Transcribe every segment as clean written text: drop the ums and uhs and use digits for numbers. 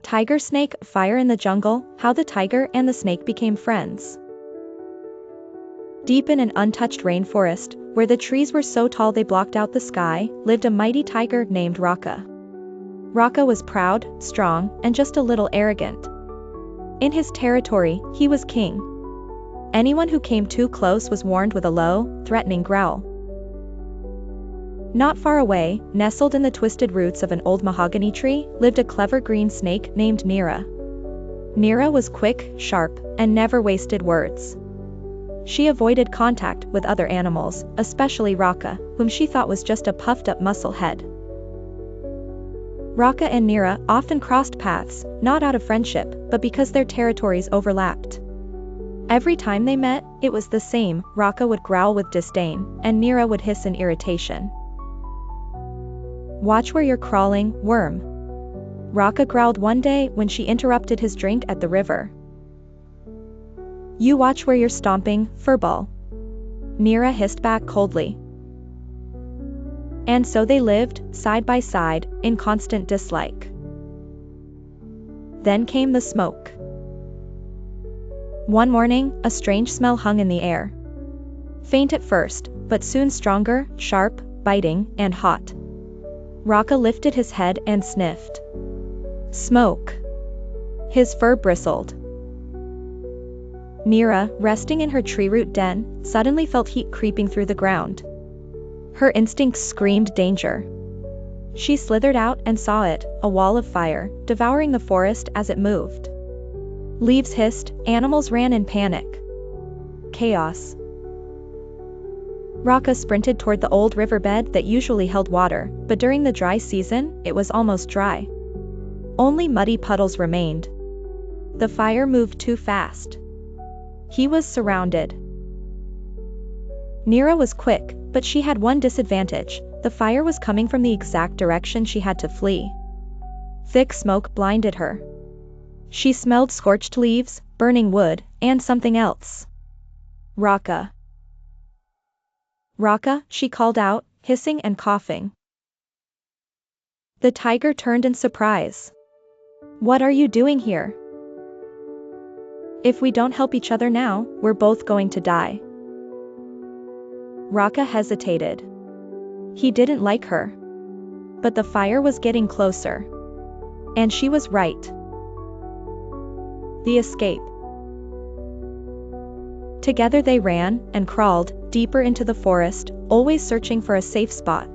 Tiger snake, fire in the jungle, how the tiger and the snake became friends. Deep in an untouched rainforest, where the trees were so tall they blocked out the sky, lived a mighty tiger named Raka. Raka was proud, strong, and just a little arrogant. In his territory, he was king. Anyone who came too close was warned with a low, threatening growl. Not far away, nestled in the twisted roots of an old mahogany tree, lived a clever green snake named Nira. Nira was quick, sharp, and never wasted words. She avoided contact with other animals, especially Raka, whom she thought was just a puffed-up muscle head. Raka and Nira often crossed paths, not out of friendship, but because their territories overlapped. Every time they met, it was the same. Raka would growl with disdain, and Nira would hiss in irritation. "Watch where you're crawling, worm," Raka growled one day when she interrupted his drink at the river. "You watch where you're stomping, furball," Nira hissed back coldly. And so they lived, side by side, in constant dislike. Then came the smoke. One morning, a strange smell hung in the air. Faint at first, but soon stronger, sharp, biting, and hot. Raka lifted his head and sniffed. Smoke. His fur bristled. Nira, resting in her tree root den, suddenly felt heat creeping through the ground. Her instincts screamed danger. She slithered out and saw it, a wall of fire, devouring the forest as it moved. Leaves hissed, animals ran in panic. Chaos. Raka sprinted toward the old riverbed that usually held water, but during the dry season, it was almost dry. Only muddy puddles remained. The fire moved too fast. He was surrounded. Nira was quick, but she had one disadvantage: the fire was coming from the exact direction she had to flee. Thick smoke blinded her. She smelled scorched leaves, burning wood, and something else. Raka. Raka, she called out, hissing and coughing. The tiger turned in surprise. What are you doing here? If we don't help each other now, we're both going to die. Raka hesitated. He didn't like her. But the fire was getting closer. And she was right. The escape. Together they ran and crawled deeper into the forest, always searching for a safe spot.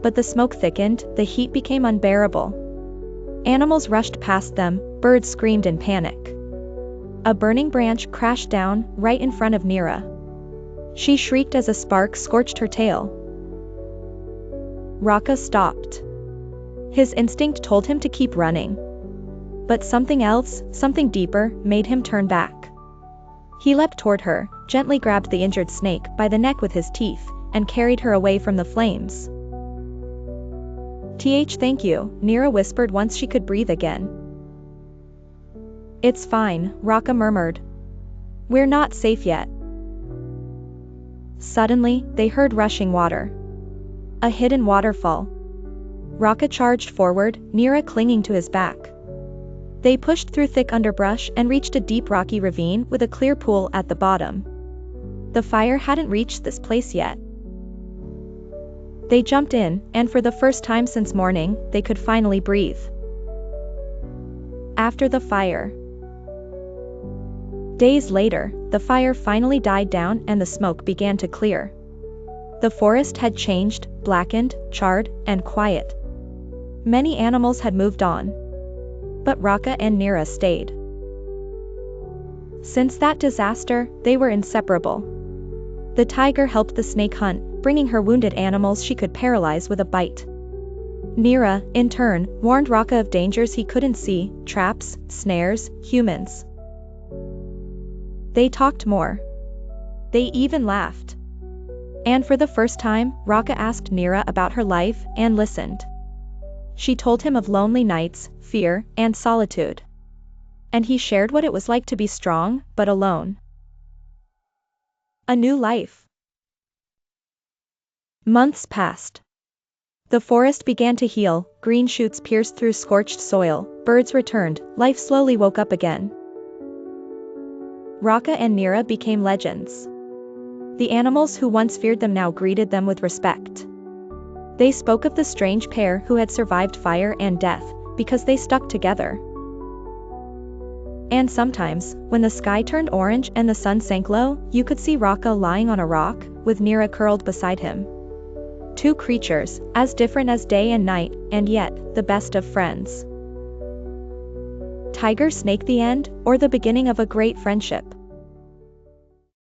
But the smoke thickened, the heat became unbearable. Animals rushed past them, birds screamed in panic. A burning branch crashed down right in front of Nira. She shrieked as a spark scorched her tail. Raka stopped. His instinct told him to keep running. But something else, something deeper, made him turn back. He leapt toward her, gently grabbed the injured snake by the neck with his teeth, and carried her away from the flames. Thank you, Nira whispered once she could breathe again. It's fine, Raka murmured. We're not safe yet. Suddenly, they heard rushing water. A hidden waterfall. Raka charged forward, Nira clinging to his back. They pushed through thick underbrush and reached a deep rocky ravine with a clear pool at the bottom. The fire hadn't reached this place yet. They jumped in, and for the first time since morning, they could finally breathe. After the fire. Days later, the fire finally died down and the smoke began to clear. The forest had changed, blackened, charred, and quiet. Many animals had moved on. But Raka and Nira stayed. Since that disaster, they were inseparable. The tiger helped the snake hunt, bringing her wounded animals she could paralyze with a bite. Nira, in turn, warned Raka of dangers he couldn't see: traps, snares, humans. They talked more. They even laughed. And for the first time, Raka asked Nira about her life and listened. She told him of lonely nights, fear, and solitude. And he shared what it was like to be strong, but alone. A new life. Months passed. The forest began to heal, green shoots pierced through scorched soil, birds returned, life slowly woke up again. Raka and Nira became legends. The animals who once feared them now greeted them with respect. They spoke of the strange pair who had survived fire and death, because they stuck together. And sometimes, when the sky turned orange and the sun sank low, you could see Raka lying on a rock, with Nira curled beside him. Two creatures, as different as day and night, and yet, the best of friends. Tiger snake, the end, or the beginning of a great friendship?